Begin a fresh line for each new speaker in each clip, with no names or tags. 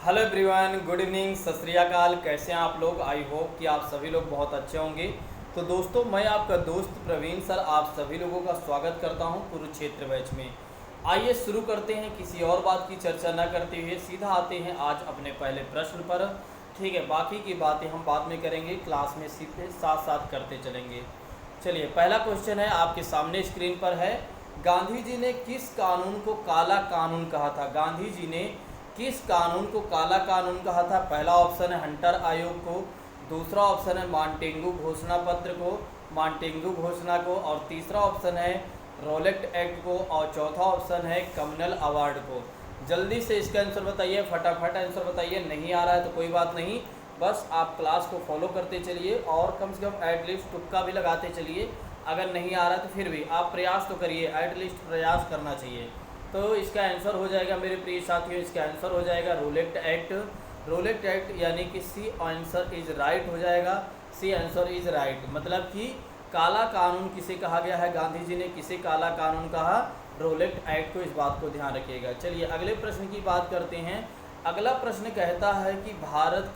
Hello everyone, good evening, सत श्री अकाल। कैसे हैं आप लोग? आई होप कि आप सभी लोग बहुत अच्छे होंगे। तो दोस्तों, मैं आपका दोस्त प्रवीण सर आप सभी लोगों का स्वागत करता हूं कुरुक्षेत्र बैच में। आइए शुरू करते हैं, किसी और बात की चर्चा न करते हुए सीधा आते हैं आज अपने पहले प्रश्न पर। ठीक है, बाकी की बातें हम बाद में करेंगे, क्लास में सीधे साथ साथ करते चलेंगे। चलिए, पहला क्वेश्चन है आपके सामने स्क्रीन पर है। गांधी जी ने किस कानून को काला कानून कहा था? गांधी जी ने किस कानून को काला कानून कहा था? पहला ऑप्शन है हंटर आयोग को, दूसरा ऑप्शन है मॉन्टेगू घोषणा पत्र को, मॉन्टेगू घोषणा को, और तीसरा ऑप्शन है रोलेट एक्ट को, और चौथा ऑप्शन है कम्युनल अवार्ड को। जल्दी से इसका आंसर बताइए, फटाफट आंसर बताइए। नहीं आ रहा है तो कोई बात नहीं, बस आप क्लास को फॉलो करते चलिए और कम से कम एटलीस्ट तुक्का भी लगाते चलिए। अगर नहीं आ रहा है तो फिर भी आप प्रयास तो करिए, एटलीस्ट प्रयास करना चाहिए। तो इसका आंसर हो जाएगा मेरे प्रिय साथियों, इसका आंसर हो जाएगा रोलेट एक्ट। रोलेट एक्ट यानी कि सी आंसर इज राइट हो जाएगा। सी आंसर इज राइट मतलब कि काला कानून किसे कहा गया है? गांधी जी ने किसे काला कानून कहा? रोलेट एक्ट को। इस बात को ध्यान रखिएगा। चलिए अगले प्रश्न की बात करते हैं। अगला प्रश्न कहता है कि भारत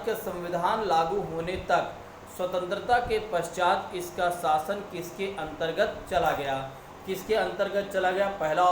का संविधान लागू होने तक स्वतंत्रता के पश्चात इसका शासन किसके अंतर्गत चला गया? किसके अंतर्गत चला गया? पहला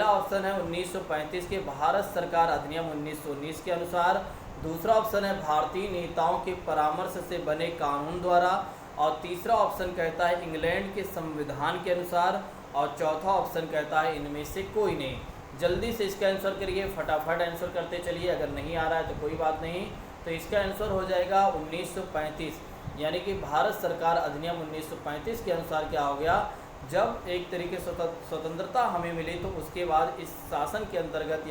ऑप्शन है 1935 के भारत सरकार अधिनियम 1919 के अनुसार। दूसरा ऑप्शन है भारतीय नेताओं के परामर्श से बने कानून द्वारा, और तीसरा ऑप्शन कहता है इंग्लैंड के संविधान के अनुसार, और चौथा ऑप्शन कहता है इनमें से कोई नहीं। जल्दी से इसका आंसर करिए, फटाफट आंसर करते चलिए। अगर नहीं आ रहा है तो कोई बात नहीं। तो इसका आंसर हो जाएगा 1935, यानी कि भारत सरकार अधिनियम 1935 के अनुसार क्या हो गया? जब एक तरीके से स्वतंत्रता हमें मिली तो उसके बाद इस शासन के अंतर्गत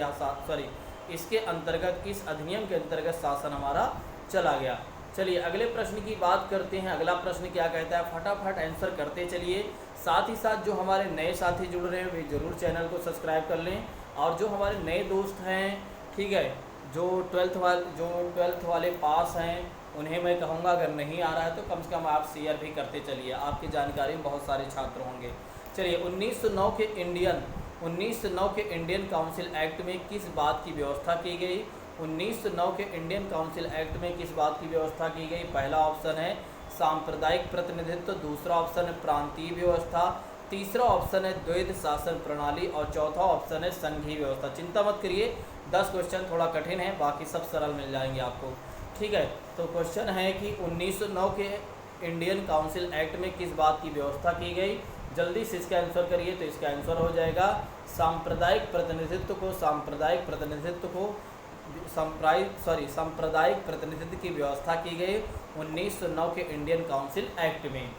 इसके अंतर्गत, इस अधिनियम के अंतर्गत शासन हमारा चला गया। चलिए अगले प्रश्न की बात करते हैं। अगला प्रश्न क्या कहता है? फटाफट आंसर करते चलिए। साथ ही साथ जो हमारे नए साथी जुड़ रहे हैं वे जरूर चैनल को सब्सक्राइब कर लें, और जो हमारे नए दोस्त हैं, ठीक है, जो ट्वेल्थ वाले पास हैं, उन्हें मैं कहूँगा अगर नहीं आ रहा है तो कम से कम आप शेयर भी करते चलिए, आपकी जानकारी में बहुत सारे छात्र होंगे। चलिए 1909 के इंडियन काउंसिल एक्ट में किस बात की व्यवस्था की गई? 1909 के इंडियन काउंसिल एक्ट में किस बात की व्यवस्था की गई? पहला ऑप्शन है सांप्रदायिक प्रतिनिधित्व, दूसरा ऑप्शन है प्रांतीय व्यवस्था, तीसरा ऑप्शन है द्वैध शासन प्रणाली, और चौथा ऑप्शन है संघीय व्यवस्था। चिंता मत करिए, 10 क्वेश्चन थोड़ा कठिन है, बाकी सब सरल मिल जाएंगे आपको। ठीक है, तो क्वेश्चन है कि 1909 के इंडियन काउंसिल एक्ट में किस बात की व्यवस्था की गई? जल्दी से इसका आंसर करिए। तो इसका आंसर हो जाएगा सांप्रदायिक प्रतिनिधित्व की व्यवस्था की गई 1909 के इंडियन काउंसिल एक्ट में।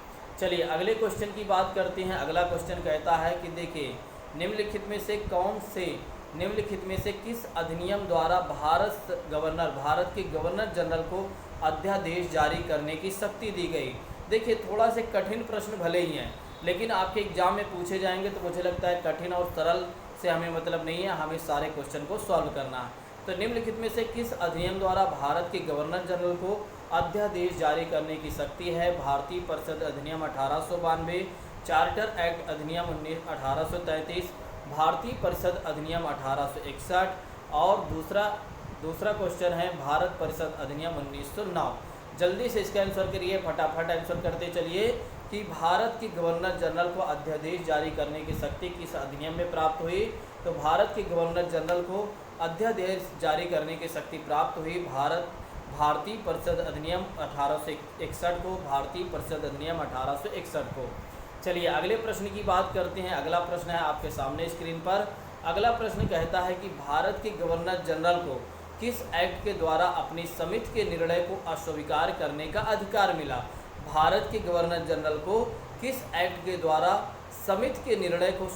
चलिए अगले क्वेश्चन की बात करते हैं। अगला क्वेश्चन कहता है कि देखिए, निम्नलिखित में से किस अधिनियम द्वारा भारत के गवर्नर जनरल को अध्यादेश जारी करने की शक्ति दी गई? देखिए, थोड़ा से कठिन प्रश्न भले ही हैं, लेकिन आपके एग्जाम में पूछे जाएंगे तो मुझे लगता है कठिन और सरल से हमें मतलब नहीं है, हमें सारे क्वेश्चन को सॉल्व करना है। तो निम्नलिखित में से किस अधिनियम द्वारा भारत के गवर्नर जनरल को अध्यादेश जारी करने की शक्ति है? भारतीय परिषद अधिनियम 1892, चार्टर एक्ट अधिनियम 1833, भारतीय परिषद अधिनियम 1861, और दूसरा क्वेश्चन है भारत परिषद अधिनियम 1909। जल्दी से इसका आंसर करिए, फटाफट आंसर करते चलिए कि भारत के गवर्नर जनरल को अध्यादेश जारी करने की शक्ति किस अधिनियम में प्राप्त हुई? तो भारत के गवर्नर जनरल को अध्यादेश जारी करने की शक्ति प्राप्त हुई भारतीय परिषद अधिनियम 1861 को, भारतीय परिषद अधिनियम 1861 को। चलिए अगले प्रश्न की बात करते हैं। अगला प्रश्न है आपके सामने स्क्रीन पर। अगला प्रश्न कहता है कि भारत के गवर्नर जनरल को किस एक्ट के द्वारा अपनी समिति के निर्णय को अस्वीकार करने का अधिकार मिला? भारत के गवर्नर जनरल को किस एक्ट के द्वारा समिति के निर्णय को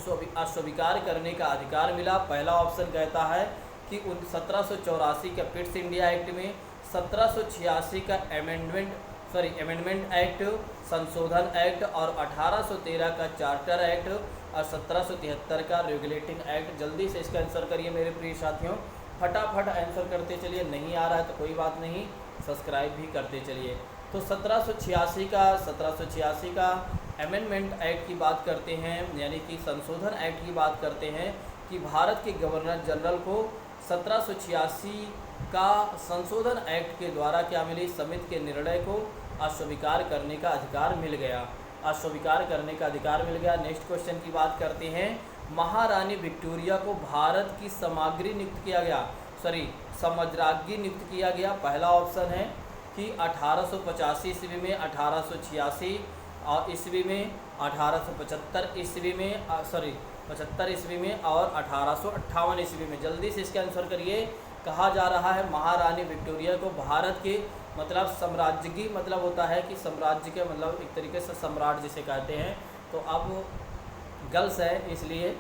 अस्वीकार करने का अधिकार मिला? पहला ऑप्शन कहता है कि 1784 का पिट्स इंडिया एक्ट में, 1786 का अमेंडमेंट एक्ट संशोधन एक्ट, और 1813 का चार्टर एक्ट, और 1773 का रेगुलेटिंग एक्ट। जल्दी से इसका आंसर करिए मेरे प्रिय साथियों, फटाफट आंसर करते चलिए। नहीं आ रहा है तो कोई बात नहीं, सब्सक्राइब भी करते चलिए। तो 1786 का अमेंडमेंट एक्ट की बात करते हैं, यानी कि संशोधन एक्ट की बात करते हैं कि भारत के गवर्नर जनरल को 1786 का संशोधन एक्ट के द्वारा क्या मिली, समिति के निर्णय को अस्वीकार करने का अधिकार मिल गया, अस्वीकार करने का अधिकार मिल गया। नेक्स्ट क्वेश्चन की बात करते हैं। महारानी विक्टोरिया को भारत की सामग्री नियुक्त किया गया, सम्राज्ञी नियुक्त किया गया। पहला ऑप्शन है कि 1885 ईस्वी में, 1886 और ईस्वी में, 1875 ईस्वी में, 75 ईस्वी में और 1858 ईस्वी में। जल्दी से इसका आंसर करिए। कहा जा रहा है महारानी विक्टोरिया को भारत के मतलब साम्राज्यी मतलब होता है कि साम्राज्य के मतलब एक तरीके से सम्राट जिसे कहते हैं, तो अब गर्ल्स है इसलिए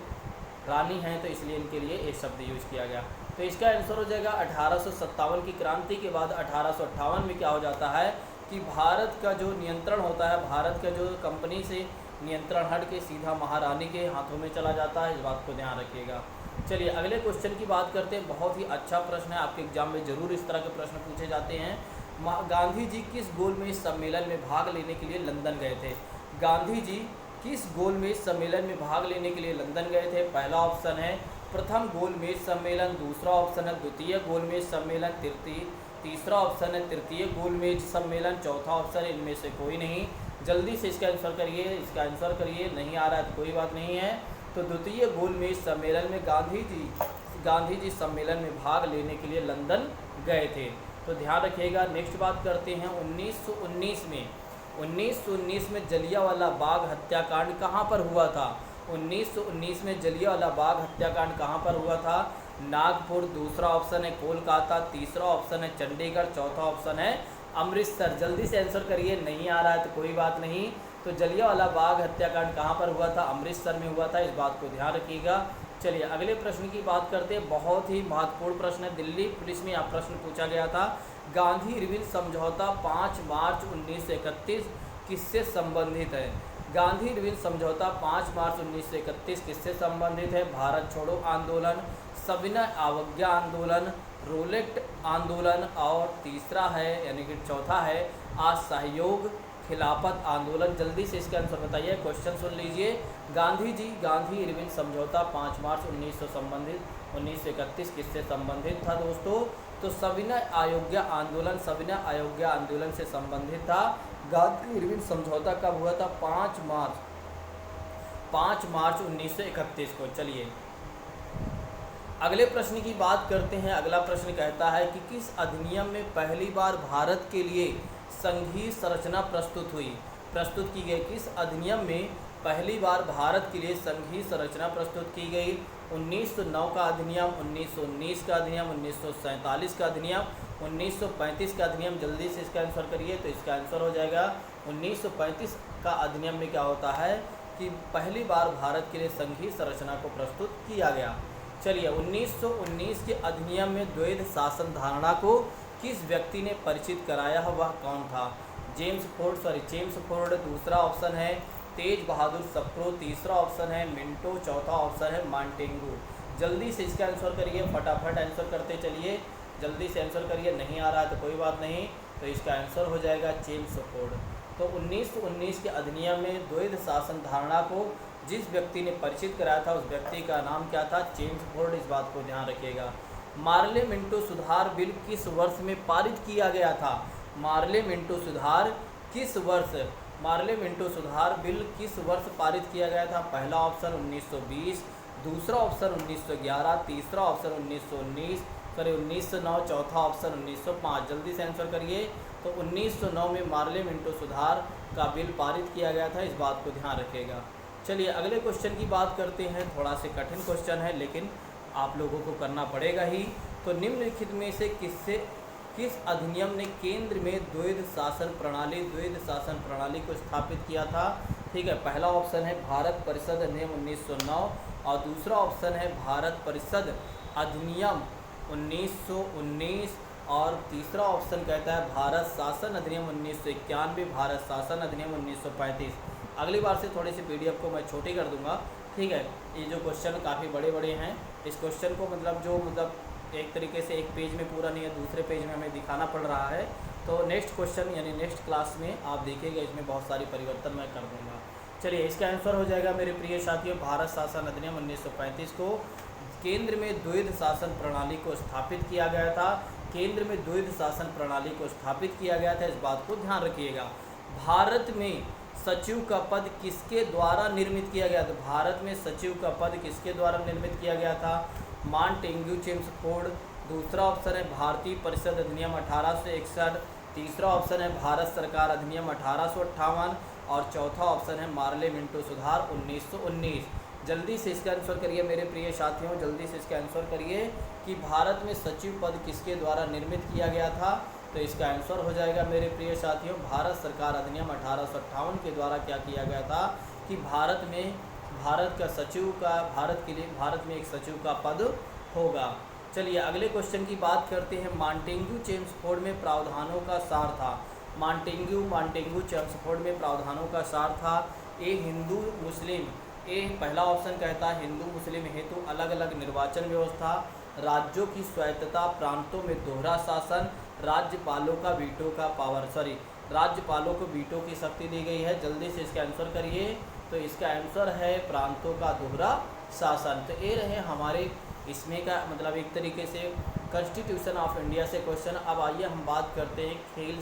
रानी हैं तो इसलिए इनके लिए एक शब्द यूज किया गया। तो इसका आंसर हो जाएगा 1857 की क्रांति के बाद 1858 में क्या हो जाता है कि भारत का जो नियंत्रण होता है, भारत का जो कंपनी से नियंत्रण हट के सीधा महारानी के हाथों में चला जाता है। इस बात को ध्यान रखिएगा। चलिए अगले क्वेश्चन की बात करते हैं। बहुत ही अच्छा प्रश्न है, आपके एग्जाम में ज़रूर इस तरह के प्रश्न पूछे जाते हैं। गांधी जी किस गोलमेज सम्मेलन में भाग लेने के लिए लंदन गए थे? गांधी जी किस गोलमेज सम्मेलन में भाग लेने के लिए लंदन गए थे? पहला ऑप्शन है प्रथम गोलमेज सम्मेलन, दूसरा ऑप्शन है द्वितीय गोलमेज सम्मेलन, तीसरा ऑप्शन है तृतीय गोलमेज सम्मेलन, चौथा ऑप्शन इनमें से कोई नहीं। जल्दी से इसका आंसर करिए, इसका आंसर करिए। नहीं आ रहा है तो कोई बात नहीं है। तो द्वितीय गोलमेज सम्मेलन में गांधी जी सम्मेलन में भाग लेने के लिए लंदन गए थे। तो ध्यान रखिएगा। नेक्स्ट बात करते हैं 1919 में जलियांवाला बाग हत्याकांड कहाँ पर हुआ था? 1919 में जलियांवाला बाग हत्याकांड कहाँ पर हुआ था? नागपुर, दूसरा ऑप्शन है कोलकाता, तीसरा ऑप्शन है चंडीगढ़, चौथा ऑप्शन है अमृतसर। जल्दी से आंसर करिए। नहीं आ रहा है तो कोई बात नहीं। तो जलियांवाला बाग हत्याकांड कहाँ पर हुआ था? अमृतसर में हुआ था। इस बात को ध्यान रखिएगा। चलिए अगले प्रश्न की बात करते हैं। बहुत ही महत्वपूर्ण प्रश्न है, दिल्ली पुलिस में यह प्रश्न पूछा गया था। गांधी इरविन समझौता 5 मार्च 1931 किससे संबंधित है? गांधी इरविन समझौता 5 मार्च 1931 किससे संबंधित है? भारत छोड़ो आंदोलन, सविनय अवज्ञा आंदोलन, रोलेट आंदोलन और तीसरा है यानी कि चौथा है असहयोग खिलाफत आंदोलन। जल्दी से इसका आंसर बताइए। क्वेश्चन सुन लीजिए। गांधी इरविन समझौता 5 मार्च 1931 किससे संबंधित था दोस्तों? तो सविनय अवज्ञा आंदोलन, सविनय अवज्ञा आंदोलन से संबंधित था। गांधी इरविन समझौता कब हुआ था? 5 मार्च 1931 को। चलिए अगले प्रश्न की बात करते हैं। अगला प्रश्न कहता है कि किस अधिनियम में पहली बार भारत के लिए संघीय संरचना प्रस्तुत की गई? किस अधिनियम में पहली बार भारत के लिए संघीय संरचना प्रस्तुत की गई? 1909 का अधिनियम, 1919 का अधिनियम, 1947 का अधिनियम, 1935 का अधिनियम। जल्दी से इसका आंसर करिए। तो इसका आंसर हो जाएगा 1935 का अधिनियम में क्या होता है कि पहली बार भारत के लिए संघीय संरचना को प्रस्तुत किया गया। चलिए 1919 के अधिनियम में द्वैध शासन धारणा को किस व्यक्ति ने परिचित कराया? वह कौन था? James Ford. दूसरा ऑप्शन है तेज बहादुर सप्रू, तीसरा ऑप्शन है मिंटो, चौथा ऑप्शन है मॉन्टेगू। जल्दी से इसका आंसर करिए, फटाफट आंसर करते चलिए। जल्दी से आंसर करिए। नहीं आ रहा है तो कोई बात नहीं। तो इसका आंसर हो जाएगा जेम्स फोर्ड। तो 1919 के अधिनियम में द्वैध शासन धारणा को जिस व्यक्ति ने परिचित कराया था उस व्यक्ति का नाम क्या था? James Ford. इस बात को ध्यान रखिएगा। मार्ले मिंटो सुधार बिल किस वर्ष में पारित किया गया था? मार्ले मिंटो सुधार बिल किस वर्ष पारित किया गया था? पहला ऑप्शन 1920, दूसरा ऑप्शन 1911, तीसरा ऑप्शन 1909, चौथा ऑप्शन 1905। जल्दी से आंसर करिए। तो 1909 में मार्ले मिंटो सुधार का बिल पारित किया गया था। इस बात को ध्यान रखिएगा। चलिए अगले क्वेश्चन की बात करते हैं। थोड़ा से कठिन क्वेश्चन है लेकिन आप लोगों को करना पड़ेगा ही। तो निम्नलिखित में से किस अधिनियम ने केंद्र में द्वैध शासन प्रणाली को स्थापित किया था? ठीक है। पहला ऑप्शन है भारत परिषद अधिनियम 1909 और दूसरा ऑप्शन है भारत परिषद अधिनियम 1919 और तीसरा ऑप्शन कहता है भारत शासन अधिनियम 1991, भारत शासन अधिनियम 1935। अगली बार से थोड़ी सी PDF को मैं छोटी कर दूंगा। ठीक है। ये जो क्वेश्चन काफ़ी बड़े हैं, इस क्वेश्चन को मतलब एक तरीके से एक पेज में पूरा नहीं है, दूसरे पेज में हमें दिखाना पड़ रहा है। तो नेक्स्ट क्वेश्चन यानी नेक्स्ट क्लास में आप देखिएगा, इसमें बहुत सारी परिवर्तन मैं कर दूंगा। चलिए इसका आंसर हो जाएगा मेरे प्रिय साथियों भारत शासन अधिनियम 1935 को केंद्र में द्वैध शासन प्रणाली को स्थापित किया गया था। केंद्र में द्वैध शासन प्रणाली को स्थापित किया गया था, इस बात को ध्यान रखिएगा। भारत में सचिव का पद किसके द्वारा निर्मित किया गया था? भारत में सचिव का पद किसके द्वारा निर्मित किया गया था? Montagu Chelmsford. दूसरा ऑप्शन है भारतीय परिषद अधिनियम 1861। तीसरा ऑप्शन है भारत सरकार अधिनियम 1858 और चौथा ऑप्शन है मार्ले मिंटो सुधार 1919। जल्दी से इसका आंसर करिए मेरे प्रिय साथियों, जल्दी से इसका आंसर करिए कि भारत में सचिव पद किसके द्वारा निर्मित किया गया था। तो इसका आंसर हो जाएगा मेरे प्रिय साथियों, भारत सरकार अधिनियम 1858 के द्वारा क्या किया गया था कि भारत में भारत में एक सचिव का पद होगा। चलिए अगले क्वेश्चन की बात करते हैं। मॉन्टेग्यू चेम्सफोर्ड में प्रावधानों का सार था। मॉन्टेग्यू चेम्सफोर्ड में प्रावधानों का सार था। ए हिंदू मुस्लिम, ए पहला ऑप्शन कहता है हिंदू मुस्लिम हेतु अलग अलग निर्वाचन व्यवस्था, राज्यों की स्वायत्तता, प्रांतों में दोहरा शासन, राज्यपालों को वीटो की शक्ति दी गई है। जल्दी से इसका आंसर करिए। तो इसका आंसर है प्रांतों का दोहरा शासन। तो ये रहे हमारे इसमें का मतलब एक तरीके से कॉन्स्टिट्यूशन ऑफ इंडिया से क्वेश्चन। अब आइए हम बात करते हैं खेल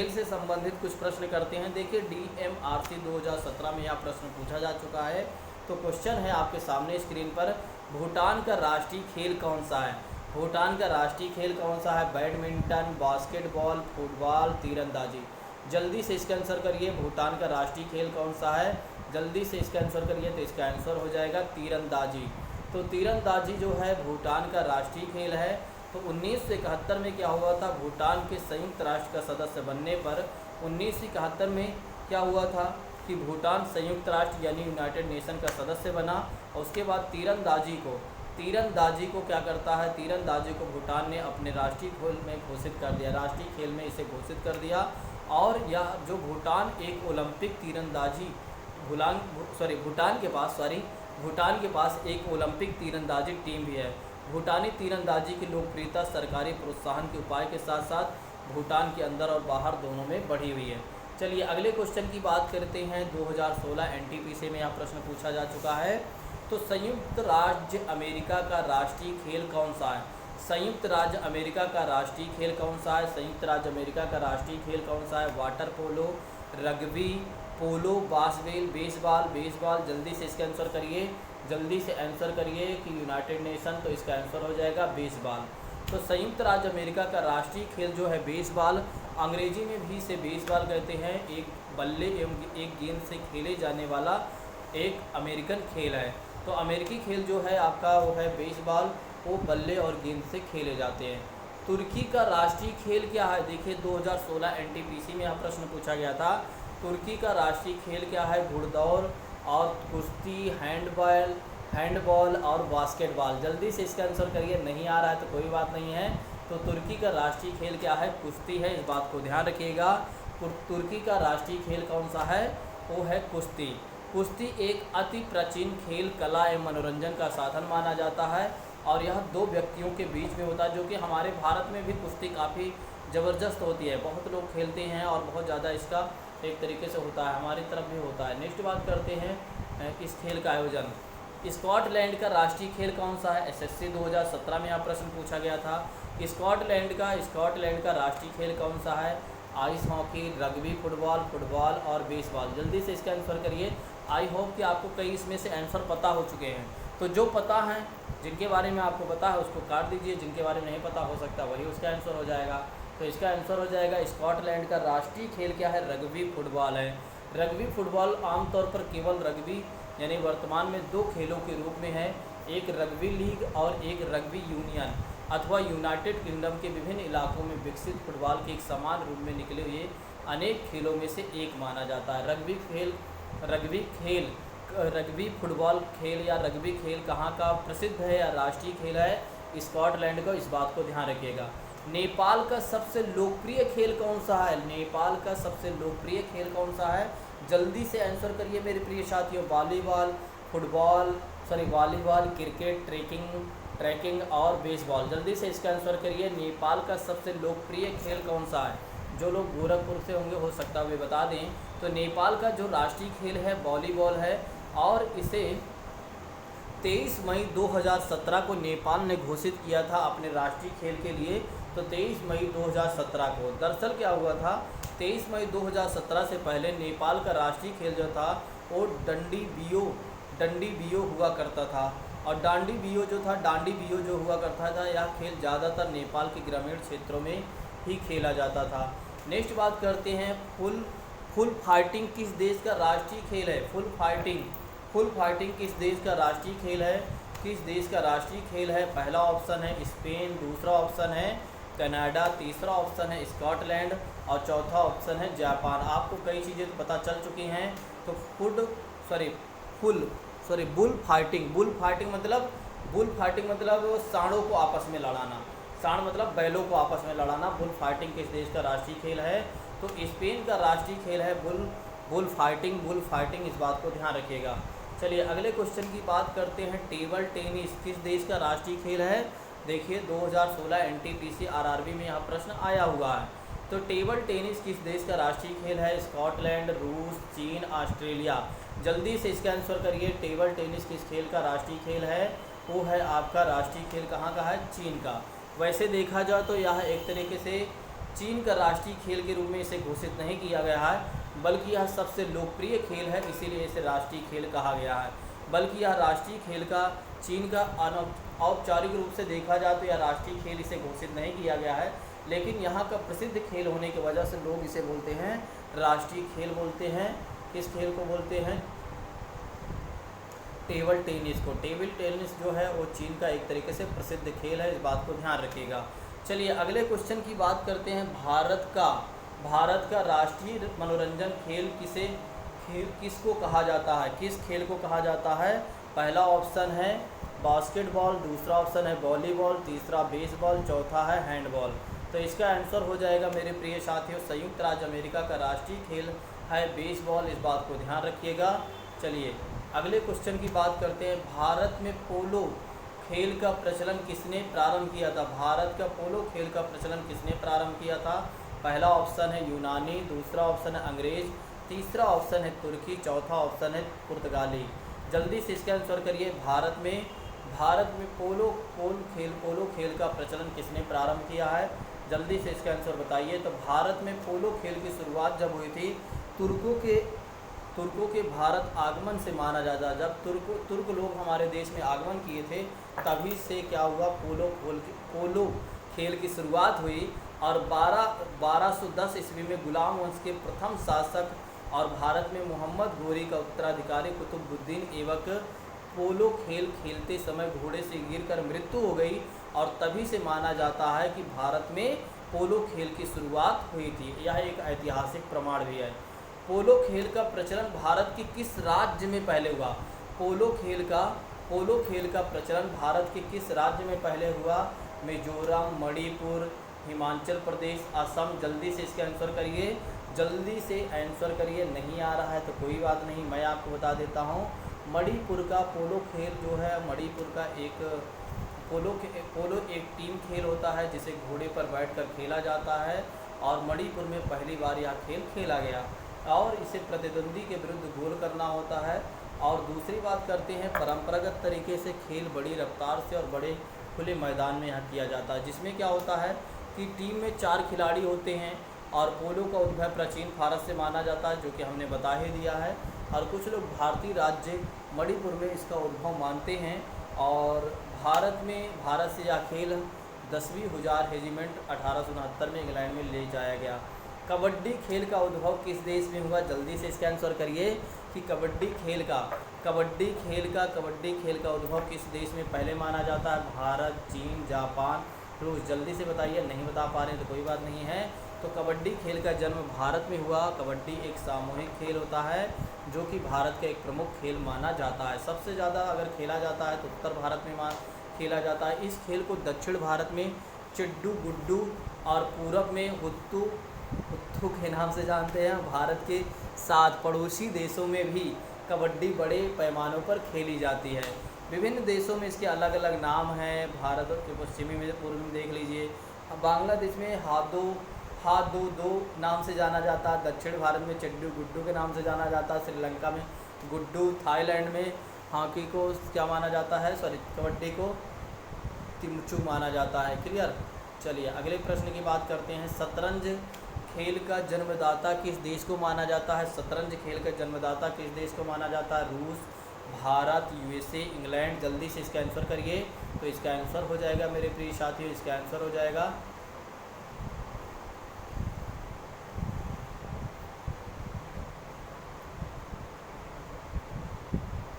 से संबंधित कुछ प्रश्न करते हैं। देखिए DMRC 2017 में यह प्रश्न पूछा जा चुका है। तो क्वेश्चन है आपके सामने स्क्रीन पर, भूटान का राष्ट्रीय खेल कौन सा है? भूटान का राष्ट्रीय खेल कौन सा है? बैडमिंटन, बास्केटबॉल, फुटबॉल, तीरंदाजी। जल्दी से इसका आंसर करिए, भूटान का राष्ट्रीय खेल कौन सा है? जल्दी से इसका आंसर करिए। तो इसका आंसर हो जाएगा तीरंदाजी। तो तीरंदाजी जो है भूटान का राष्ट्रीय खेल है। तो 1971 में क्या हुआ था? भूटान के संयुक्त राष्ट्र का सदस्य बनने पर 1971 में क्या हुआ था कि भूटान संयुक्त राष्ट्र यानी यूनाइटेड नेशन का सदस्य बना। और उसके बाद तीरंदाजी को क्या करता है? तीरंदाजी को भूटान ने अपने राष्ट्रीय खेल में घोषित कर दिया, राष्ट्रीय खेल में इसे घोषित कर दिया। और यह जो भूटान एक ओलंपिक तीरंदाजी भूटान के पास एक ओलंपिक तीरंदाजी टीम भी है। भूटानी तीरंदाजी की लोकप्रियता सरकारी प्रोत्साहन के उपाय के साथ साथ भूटान के अंदर और बाहर दोनों में बढ़ी हुई है। चलिए अगले क्वेश्चन की बात करते हैं। 2016 NTPC में यह प्रश्न पूछा जा चुका है। तो संयुक्त राज्य अमेरिका का राष्ट्रीय खेल कौन सा है? संयुक्त राज्य अमेरिका का राष्ट्रीय खेल कौन सा है? संयुक्त राज्य अमेरिका का राष्ट्रीय खेल कौन सा है? वाटर पोलो, रग्बी, पोलो, बेसबॉल। जल्दी से इसका आंसर करिए, जल्दी से आंसर करिए कि यूनाइटेड नेशन। तो इसका आंसर हो जाएगा बेसबॉल। तो संयुक्त राज्य अमेरिका का राष्ट्रीय खेल जो है बेसबॉल, अंग्रेजी में भी इसे बेसबॉल कहते हैं। एक बल्ले एवं एक गेंद से खेले जाने वाला एक अमेरिकन खेल है। तो अमेरिकी खेल जो है आपका वो है बेसबॉल, वो बल्ले और गेंद से खेले जाते हैं। तुर्की का राष्ट्रीय खेल क्या है? देखिए 2016 NTPC में यह प्रश्न पूछा गया था। तुर्की का राष्ट्रीय खेल क्या है? घुड़दौड़ और कुश्ती, हैंडबॉल और बास्केटबॉल। जल्दी से इसका आंसर करिए। नहीं आ रहा है तो कोई बात नहीं है। तो तुर्की का राष्ट्रीय खेल क्या है? कुश्ती है, इस बात को ध्यान रखिएगा। तुर्की का राष्ट्रीय खेल कौन सा है? वो है कुश्ती। कुश्ती एक अति प्राचीन खेल, कला एवं मनोरंजन का साधन माना जाता है और यह दो व्यक्तियों के बीच में होता है, जो कि हमारे भारत में भी कुश्ती काफ़ी ज़बरदस्त होती है, बहुत लोग खेलते हैं और बहुत ज़्यादा इसका एक तरीके से होता है, हमारी तरफ भी होता है। नेक्स्ट बात करते हैं इस खेल का आयोजन। स्कॉटलैंड का राष्ट्रीय खेल कौन सा है? SSC 2017 में यह प्रश्न पूछा गया था। स्कॉटलैंड का राष्ट्रीय खेल कौन सा है? आइस हॉकी, रग्बी, फुटबॉल और बेसबॉल। जल्दी से इसका आंसर करिए। आई होप कि आपको कई इसमें से आंसर पता हो चुके हैं। तो जो पता है, जिनके बारे में आपको पता है उसको काट दीजिए, जिनके बारे में नहीं पता हो सकता वही उसका आंसर हो जाएगा। तो इसका आंसर हो जाएगा स्कॉटलैंड का राष्ट्रीय खेल क्या है? रग्बी फुटबॉल है। रग्बी फुटबॉल आमतौर पर केवल रग्बी यानी वर्तमान में दो खेलों के रूप में है, एक रग्बी लीग और एक रग्बी यूनियन अथवा यूनाइटेड किंगडम के विभिन्न इलाकों में विकसित फुटबॉल के एक समान रूप में निकले हुए अनेक खेलों में से एक माना जाता है। रग्बी फुटबॉल खेल या रग्बी खेल कहाँ का प्रसिद्ध है या राष्ट्रीय खेल है? स्कॉटलैंड का, इस बात को ध्यान रखिएगा। नेपाल का सबसे लोकप्रिय खेल कौन सा है? नेपाल का सबसे लोकप्रिय खेल कौन सा है? जल्दी से आंसर करिए मेरे प्रिय साथियों। वॉलीबॉल, क्रिकेट, ट्रैकिंग और बेसबॉल। जल्दी से इसका आंसर करिए। नेपाल का सबसे लोकप्रिय खेल कौन सा है? जो लोग गोरखपुर से होंगे हो सकता है वे बता दें। तो नेपाल का जो राष्ट्रीय खेल है वॉलीबॉल है और इसे 23 मई 2017 को नेपाल ने घोषित किया था अपने राष्ट्रीय खेल के लिए। तो 23 मई 2017 को दरअसल क्या हुआ था, 23 मई 2017 से पहले नेपाल का राष्ट्रीय खेल जो था वो डंडी बियो हुआ करता था। और डांडी बियो जो हुआ करता था, यह खेल ज़्यादातर नेपाल के ग्रामीण क्षेत्रों में ही खेला जाता था। नेक्स्ट बात करते हैं, फुल फाइटिंग किस देश का राष्ट्रीय खेल है? फुल फाइटिंग किस देश का राष्ट्रीय खेल है? किस देश का राष्ट्रीय खेल है? पहला ऑप्शन है स्पेन, दूसरा ऑप्शन है कनाडा, तीसरा ऑप्शन है स्कॉटलैंड और चौथा ऑप्शन है जापान। आपको कई चीज़ें तो पता चल चुकी हैं। तो बुल फाइटिंग मतलब सांडों को आपस में लड़ाना, सांड मतलब बैलों को आपस में लड़ाना। बुल फाइटिंग किस देश का राष्ट्रीय खेल है? तो स्पेन का राष्ट्रीय खेल है बुल फाइटिंग, इस बात को ध्यान रखिएगा। चलिए अगले क्वेश्चन की बात करते हैं, टेबल टेनिस किस देश का राष्ट्रीय खेल है? देखिए 2016 एनटीपीसी आरआरबी में यह प्रश्न आया हुआ है। तो टेबल टेनिस किस देश का राष्ट्रीय खेल है? स्कॉटलैंड, रूस, चीन, ऑस्ट्रेलिया। जल्दी से इसका आंसर करिए। टेबल टेनिस किस खेल का राष्ट्रीय खेल है? वो है आपका राष्ट्रीय खेल कहाँ का है? चीन का। वैसे देखा जाए तो यह एक तरीके से चीन का राष्ट्रीय खेल के रूप में इसे घोषित नहीं किया गया है, बल्कि यह सबसे लोकप्रिय खेल है, इसीलिए इसे राष्ट्रीय खेल कहा गया है। बल्कि यह राष्ट्रीय खेल का चीन का औपचारिक रूप से देखा जाए तो यह राष्ट्रीय खेल इसे घोषित नहीं किया गया है, लेकिन यहाँ का प्रसिद्ध खेल होने की वजह से लोग इसे बोलते हैं राष्ट्रीय खेल बोलते हैं। किस खेल को बोलते हैं? टेबल टेनिस को। टेबल टेनिस जो है वो चीन का एक तरीके से प्रसिद्ध खेल है, इस बात को ध्यान रखिएगा। चलिए अगले क्वेश्चन की बात करते हैं, भारत का राष्ट्रीय मनोरंजन खेल किसको कहा जाता है? किस खेल को कहा जाता है? पहला ऑप्शन है बास्केटबॉल, दूसरा ऑप्शन है वॉलीबॉल, तीसरा बेसबॉल, चौथा है हैंडबॉल। तो इसका आंसर हो जाएगा मेरे प्रिय साथियों, संयुक्त राज्य अमेरिका का राष्ट्रीय खेल है बेसबॉल, इस बात को ध्यान रखिएगा। चलिए अगले क्वेश्चन की बात करते हैं, भारत में पोलो खेल का प्रचलन किसने प्रारंभ किया था? भारत का पोलो खेल का प्रचलन किसने प्रारंभ किया था? पहला ऑप्शन है यूनानी, दूसरा ऑप्शन है अंग्रेज, तीसरा ऑप्शन है तुर्की, चौथा ऑप्शन है पुर्तगाली। जल्दी से इसका आंसर करिए। भारत में पोलो खेल का प्रचलन किसने प्रारंभ किया है? जल्दी से इसका आंसर बताइए। तो भारत में पोलो खेल की शुरुआत जब हुई थी तुर्कों के भारत आगमन से माना जाता है। जब तुर्क लोग हमारे देश में आगमन किए थे, तभी से क्या हुआ, पोलो खेल की शुरुआत हुई। और 1210 ईस्वी में गुलाम वंश के प्रथम शासक और भारत में मोहम्मद गोरी का उत्तराधिकारी कुतुबुद्दीन ऐबक पोलो खेल खेलते समय घोड़े से गिरकर मृत्यु हो गई, और तभी से माना जाता है कि भारत में पोलो खेल की शुरुआत हुई थी। यह एक ऐतिहासिक प्रमाण भी है। पोलो खेल का प्रचलन भारत के किस राज्य में पहले हुआ? पोलो खेल का प्रचलन भारत के किस राज्य में पहले हुआ? मिजोरम, मणिपुर, हिमाचल प्रदेश, असम। जल्दी से इसके आंसर करिए, जल्दी से आंसर करिए। नहीं आ रहा है तो कोई बात नहीं, मैं आपको बता देता हूँ। मणिपुर का पोलो खेल जो है, मणिपुर का पोलो एक टीम खेल होता है जिसे घोड़े पर बैठकर खेला जाता है, और मणिपुर में पहली बार यह खेल खेला गया, और इसे प्रतिद्वंदी के विरुद्ध गोल करना होता है। और दूसरी बात करते हैं, परंपरागत तरीके से खेल बड़ी रफ्तार से और बड़े खुले मैदान में यहाँ किया जाता है, जिसमें क्या होता है कि टीम में 4 खिलाड़ी होते हैं। और पोलो का उद्भव प्राचीन भारत से माना जाता है, जो कि हमने बता ही दिया है। और कुछ लोग भारतीय राज्य मणिपुर में इसका उद्भव मानते हैं। और भारत से यह खेल 10वीं हुजार रेजिमेंट 1869 में इंग्लैंड में ले जाया गया। कबड्डी खेल का उद्भव किस देश में हुआ? जल्दी से इसका आंसर करिए कि कबड्डी खेल का उद्भव किस देश में पहले माना जाता है? भारत, चीन, जापान, रूस। जल्दी से बताइए। नहीं बता पा रहे हैं तो कोई बात नहीं है। तो कबड्डी खेल का जन्म भारत में हुआ। कबड्डी एक सामूहिक खेल होता है जो कि भारत का एक प्रमुख खेल माना जाता है। सबसे ज़्यादा अगर खेला जाता है तो उत्तर भारत में खेला जाता है। इस खेल को दक्षिण भारत में चिड्डू गुड्डू और पूरब में हुत्तू के नाम से जानते हैं। भारत के 7 पड़ोसी देशों में भी कबड्डी बड़े पैमानों पर खेली जाती है। विभिन्न देशों में इसके अलग अलग नाम हैं। भारत के पश्चिमी में पूर्व में देख लीजिए, बांग्लादेश में हादो दो नाम से जाना जाता है। दक्षिण भारत में चिड्डू गुड्डू के नाम से जाना जाता है। श्रीलंका में गुड्डू, थाईलैंड में हॉकी को क्या माना जाता है, सॉरी कबड्डी को तिमचू माना जाता है। क्लियर। चलिए अगले प्रश्न की बात करते हैं। शतरंज खेल का जन्मदाता किस देश को माना जाता है? शतरंज खेल का जन्मदाता किस देश को माना जाता है? रूस, भारत, यूएसए, इंग्लैंड। जल्दी से इसका आंसर करिए। तो इसका आंसर हो जाएगा मेरे प्रिय साथियों, इसका आंसर हो जाएगा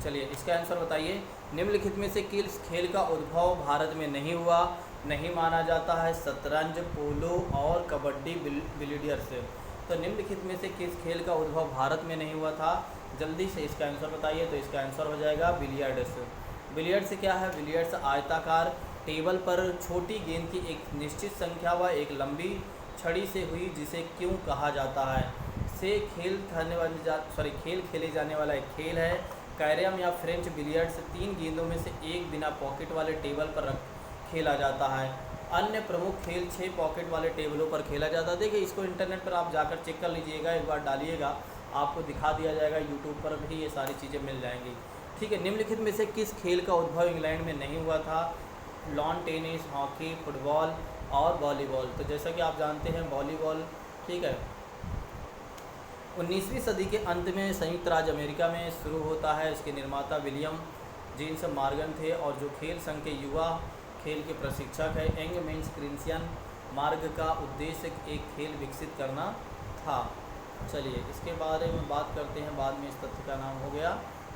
चलिए इसका आंसर बताइए। निम्नलिखित में से किस खेल का उद्भव भारत में नहीं हुआ? नहीं माना जाता है शतरंज, पोलो और कबड्डी, बिलियर्ड्स। तो निम्नलिखित में से किस खेल का उद्भव भारत में नहीं हुआ था? जल्दी से इसका आंसर बताइए। तो इसका आंसर हो जाएगा बिलियर्ड्स। बिलियर्ड्स क्या है? बिलियर्ड्स आयताकार टेबल पर छोटी गेंद की एक निश्चित संख्या व एक लंबी छड़ी से हुई, जिसे क्यों कहा जाता है, से खेल खेले जाने वाला एक खेल है। कैरम या फ्रेंच बिलियर्ड्स 3 गेंदों में से एक बिना पॉकेट वाले टेबल पर रख खेला जाता है। अन्य प्रमुख खेल 6 पॉकेट वाले टेबलों पर खेला जाता है। देखिए इसको इंटरनेट पर आप जाकर चेक कर लीजिएगा, एक बार डालिएगा, आपको दिखा दिया जाएगा, यूट्यूब पर भी ये सारी चीज़ें मिल जाएंगी। ठीक है। निम्नलिखित में से किस खेल का उद्भव इंग्लैंड में नहीं हुआ था? लॉन टेनिस, हॉकी, फुटबॉल और वॉलीबॉल। तो जैसा कि आप जानते हैं वॉलीबॉल, ठीक है, 19वीं सदी के अंत में संयुक्त राज्य अमेरिका में शुरू होता है। इसके निर्माता विलियम जेम्स मॉर्गन थे और जो खेल संघ के युवा खेल के प्रशिक्षक है। एंगमेंस क्रिश्चियन मार्ग का उद्देश्य एक खेल विकसित करना था। चलिए इसके बारे में बात करते हैं, बाद में इस तथ्य का नाम हो गया।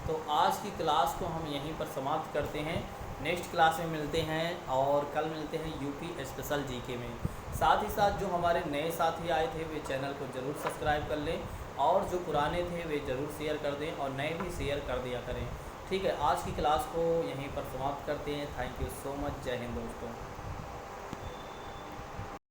तो आज की क्लास को हम यहीं पर समाप्त करते हैं। नेक्स्ट क्लास में मिलते हैं और कल मिलते हैं यूपी स्पेशल जीके में। साथ ही साथ जो हमारे नए साथी आए थे वे चैनल को ज़रूर सब्सक्राइब कर लें और जो पुराने थे वे ज़रूर शेयर कर दें और नए भी शेयर कर दिया करें। ठीक है, आज की क्लास को यहीं पर समाप्त करते हैं। Thank you so much. जय हिंद दोस्तों।